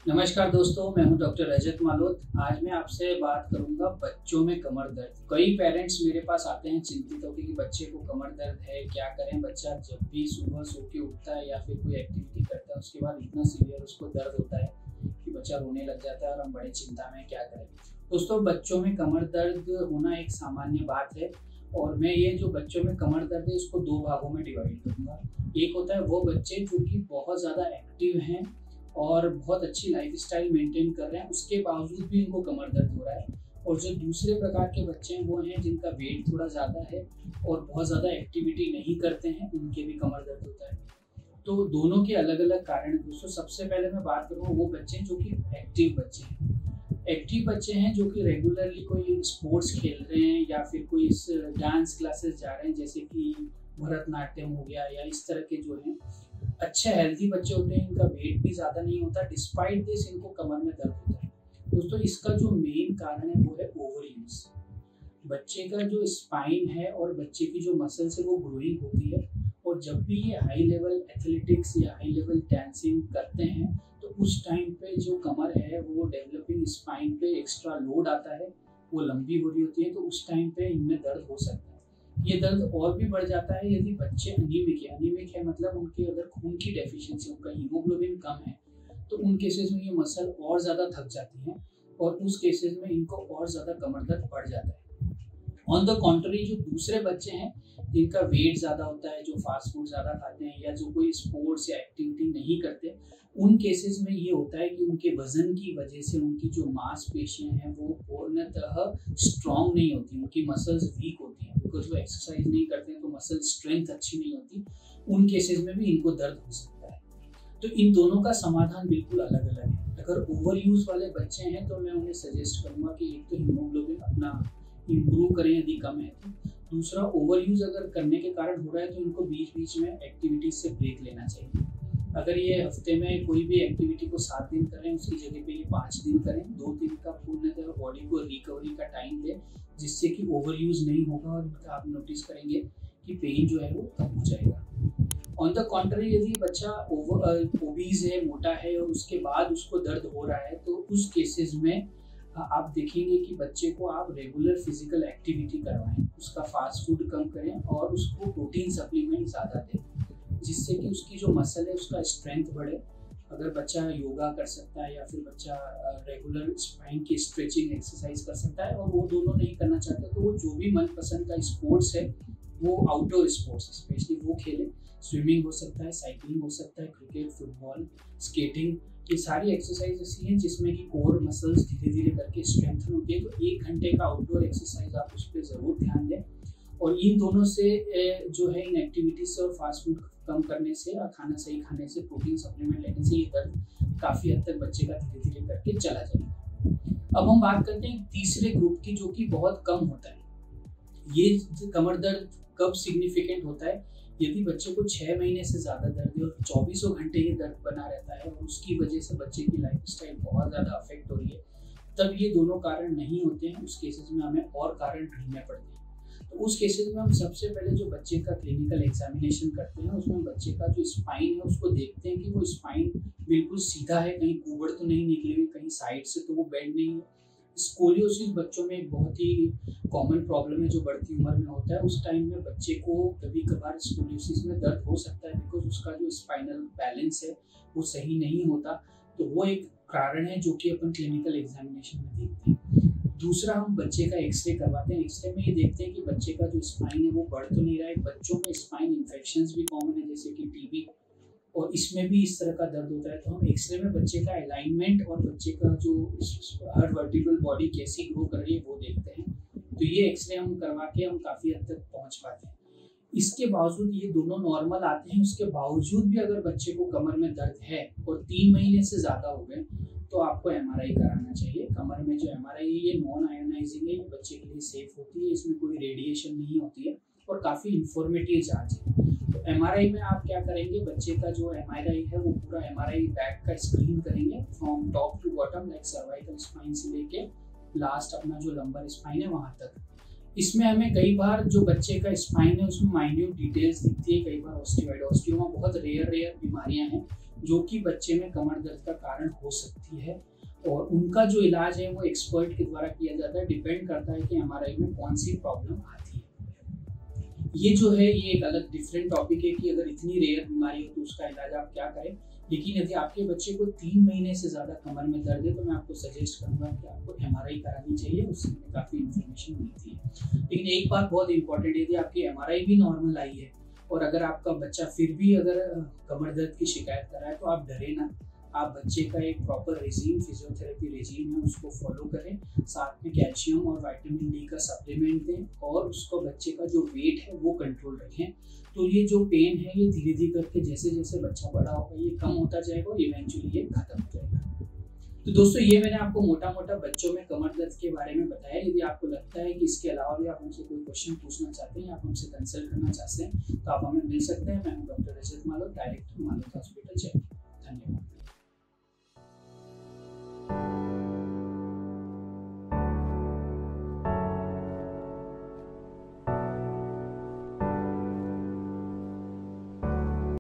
नमस्कार दोस्तों, मैं हूं डॉक्टर रजत मालोत। आज मैं आपसे बात करूंगा बच्चों में कमर दर्द। कई पेरेंट्स मेरे पास आते हैं चिंतित होकर कि बच्चे को कमर दर्द है, क्या करें। बच्चा जब भी सुबह सो के उठता है या फिर कोई एक्टिविटी करता है उसके बाद इतना सीवियर उसको दर्द होता है कि बच्चा रोने लग जाता है और हम बड़े चिंता में क्या करें। दोस्तों, बच्चों में कमर दर्द होना एक सामान्य बात है और मैं ये जो बच्चों में कमर दर्द है इसको दो भागों में डिवाइड करूंगा। एक होता है वो बच्चे जो कि बहुत ज़्यादा एक्टिव हैं और बहुत अच्छी लाइफस्टाइल मेंटेन कर रहे हैं, उसके बावजूद भी इनको कमर दर्द हो रहा है। और जो दूसरे प्रकार के बच्चे हैं वो हैं जिनका वेट थोड़ा ज़्यादा है और बहुत ज़्यादा एक्टिविटी नहीं करते हैं, उनके भी कमर दर्द होता है। तो दोनों के अलग अलग कारण हैं दोस्तों। सबसे पहले मैं बात करूँगा वो बच्चे जो कि एक्टिव बच्चे हैं। एक्टिव बच्चे हैं जो कि रेगुलरली कोई स्पोर्ट्स खेल रहे हैं या फिर कोई इस डांस क्लासेस जा रहे हैं, जैसे कि भरतनाट्यम हो गया या इस तरह के जो हैं अच्छे हेल्दी बच्चे होते हैं। इनका वेट भी ज़्यादा नहीं होता, डिस्पाइट दिस इनको कमर में दर्द होता है। दोस्तों, इसका जो मेन कारण है वो है ओवर यूज। बच्चे का जो स्पाइन है और बच्चे की जो मसल्स है वो ग्रोइंग होती है और जब भी ये हाई लेवल एथलेटिक्स या हाई लेवल डांसिंग करते हैं तो उस टाइम पे जो कमर है वो डेवलपिंग स्पाइन पे एक्स्ट्रा लोड आता है, वो लंबी हो रही होती है, तो उस टाइम पे इनमें दर्द हो सकता है। ये दर्द और भी बढ़ जाता है यदि बच्चे अनीमिक है, मतलब उनके अगर खून की डेफिशिएंसी, उनका हीमोग्लोबिन कम है, तो उन केसेस में ये मसल और ज़्यादा थक जाती हैं और उस केसेस में इनको और ज़्यादा कमर दर्द बढ़ जाता है। ऑन द कॉन्ट्री, जो दूसरे बच्चे हैं जिनका वेट ज़्यादा होता है, जो फास्ट फूड ज़्यादा खाते हैं या जो कोई स्पोर्ट्स या एक्टिविटी नहीं करते, उन केसेस में ये होता है कि उनके वजन की वजह से उनकी जो मांसपेशियां हैं वो पूर्णतः स्ट्रांग नहीं होती, उनकी मसल्स वीक होती हैं, बिकॉज वो एक्सरसाइज नहीं करते हैं तो मसल स्ट्रेंथ अच्छी नहीं होती। उन केसेस में भी इनको दर्द हो सकता है। तो इन दोनों का समाधान बिल्कुल अलग अलग है। अगर ओवर यूज वाले बच्चे हैं तो मैं उन्हें सजेस्ट करूंगा कि एक तो हीमोग्लोबिन अपना इम्प्रूव करें यदि कम है तो, दूसरा ओवर यूज अगर करने के कारण हो रहा है तो इनको बीच बीच में एक्टिविटीज से ब्रेक लेना चाहिए। अगर ये हफ्ते में कोई भी एक्टिविटी को 7 दिन करें, उसकी जगह पे ये 5 दिन करें, 2 दिन का पूर्णतः बॉडी को रिकवरी का टाइम दें, जिससे कि ओवर यूज नहीं होगा और इनका आप नोटिस करेंगे कि पेन जो है वो कम हो जाएगा। ऑन द कॉन्ट्री, यदि बच्चा ओबीज है, मोटा है और उसके बाद उसको दर्द हो रहा है, तो उस केसेस में आप देखेंगे कि बच्चे को आप रेगुलर फिजिकल एक्टिविटी करवाएं, उसका फास्ट फूड कम करें और उसको प्रोटीन सप्लीमेंट ज़्यादा दें, जिससे कि उसकी जो मसल है उसका स्ट्रेंथ बढ़े। अगर बच्चा योगा कर सकता है या फिर बच्चा रेगुलर स्पाइन की स्ट्रेचिंग एक्सरसाइज कर सकता है और वो दोनों नहीं करना चाहता तो वो जो भी मनपसंद का स्पोर्ट्स है वो आउटडोर स्पोर्ट्स स्पेशली वो खेले। स्विमिंग हो सकता है, साइकिलिंग हो सकता है, क्रिकेट, फुटबॉल, स्केटिंग, ये सारी एक्सरसाइज ऐसी हैं जिसमें कि कोर मसल्स धीरे धीरे करके स्ट्रेंथन होती है। तो 1 घंटे का आउटडोर एक्सरसाइज आप उस पर ज़रूर ध्यान दें। और इन दोनों से जो है इन एक्टिविटीज से और फास्ट फूड कम करने से और खाना सही खाने से, प्रोटीन सप्लीमेंट लेने से ये दर्द काफ़ी हद तक बच्चे का धीरे धीरे करके चला जाएगा। अब हम बात करते हैं तीसरे ग्रुप की, जो कि बहुत कम होता है। ये कमर दर्द कब सिग्निफिकेंट होता है? यदि बच्चे को 6 महीने से ज़्यादा दर्द है और 24 घंटे ये दर्द बना रहता है और उसकी वजह से बच्चे की लाइफस्टाइल बहुत ज़्यादा अफेक्ट हो रही है, तब ये दोनों कारण नहीं होते हैं। उस केसेस में हमें और कारण ढूंढने पड़ते हैं। तो उस केसेस में हम सबसे पहले जो बच्चे का क्लिनिकल एग्जामिनेशन करते हैं उसमें बच्चे का जो स्पाइन है उसको देखते हैं कि वो स्पाइन बिल्कुल सीधा है, कहीं कुबड़ तो नहीं निकली हुई, कहीं साइड से तो वो बेंड नहीं है। स्कोलियोसिस बच्चों में एक बहुत ही कॉमन प्रॉब्लम है जो बढ़ती उम्र में होता है। उस टाइम में बच्चे को कभी कभार स्कोलियोसिस में दर्द हो सकता है बिकॉज उसका जो स्पाइनल बैलेंस है वो सही नहीं होता। तो वो एक कारण है जो कि अपन क्लिनिकल एग्जामिनेशन में देखते हैं। दूसरा, हम बच्चे का एक्सरे करवाते हैं। एक्सरे में ये देखते हैं कि बच्चे का जो स्पाइन है वो बढ़ तो नहीं रहा है। बच्चों में स्पाइन इन्फेक्शंस भी कॉमन है जैसे कि टीबी, और इसमें भी इस तरह का दर्द होता है। तो हम एक्सरे में बच्चे का अलाइनमेंट और बच्चे का जो हर वर्टिब्रल बॉडी कैसी ग्रो कर रही है वो देखते हैं। तो ये एक्सरे हम करवा के हम काफ़ी हद तक पहुंच पाते हैं। इसके बावजूद ये दोनों नॉर्मल आते हैं, उसके बावजूद भी अगर बच्चे को कमर में दर्द है और 3 महीने से ज़्यादा हो गए तो आपको एमआरआई कराना चाहिए। कमर में जो एमआरआई है ये नॉन आयोनाइजिंग है, बच्चे के लिए सेफ होती है, इसमें कोई रेडिएशन नहीं होती है और काफ़ी इंफॉर्मेटिव जांच है। तो एमआरआई में आप क्या करेंगे, बच्चे का जो एमआरआई है वो पूरा एमआरआई बैक का स्क्रीन करेंगे from top to bottom, like cervical spine से लेके लास्ट अपना जो लंबर स्पाइन है वहाँ तक। इसमें हमें कई बार जो बच्चे का स्पाइन है उसमें माइन्यूट डिटेल्स दिखती है, कई बार ऑस्टियोमा बहुत रेयर बीमारियां हैं जो कि बच्चे में कमर दर्द का कारण हो सकती है, और उनका जो इलाज है वो एक्सपर्ट के द्वारा किया जाता है। डिपेंड करता है कि एमआरआई में कौन सी प्रॉब्लम आती है। ये जो है ये एक अलग डिफरेंट टॉपिक है कि अगर इतनी रेयर बीमारी हो तो उसका इलाज आप क्या करें। लेकिन यदि आपके बच्चे को 3 महीने से ज़्यादा कमर में दर्द है तो मैं आपको सजेस्ट करूंगा कि आपको एमआरआई करानी चाहिए, उससे हमें काफ़ी इन्फॉर्मेशन मिलती है। लेकिन एक बात बहुत इंपॉर्टेंट है, यदि आपकी एमआरआई भी नॉर्मल आई है और अगर आपका बच्चा फिर भी अगर कमर दर्द की शिकायत कर रहा है तो आप डरे ना। आप बच्चे का एक प्रॉपर रेजीम, फिजियोथेरेपी रेजीम है, उसको फॉलो करें। साथ में कैल्शियम और विटामिन डी का सप्लीमेंट दें और उसको बच्चे का जो वेट है वो कंट्रोल रखें। तो ये जो पेन है ये धीरे धीरे करके जैसे जैसे बच्चा बड़ा होगा ये कम होता जाएगा और इवेंचुअली ये खत्म हो जाएगा। तो दोस्तों ये मैंने आपको मोटा मोटा बच्चों में कमर दर्द के बारे में बताया। यदि आपको लगता है कि इसके अलावा भी आप हमसे कोई क्वेश्चन पूछना चाहते हैं या आप हमसे कंसल्ट करना चाहते हैं तो आप हमें मिल सकते हैं। मैं हूँ डॉक्टर रजत मालोत, डायरेक्टर मालोत हॉस्पिटल जयपुर। धन्यवाद।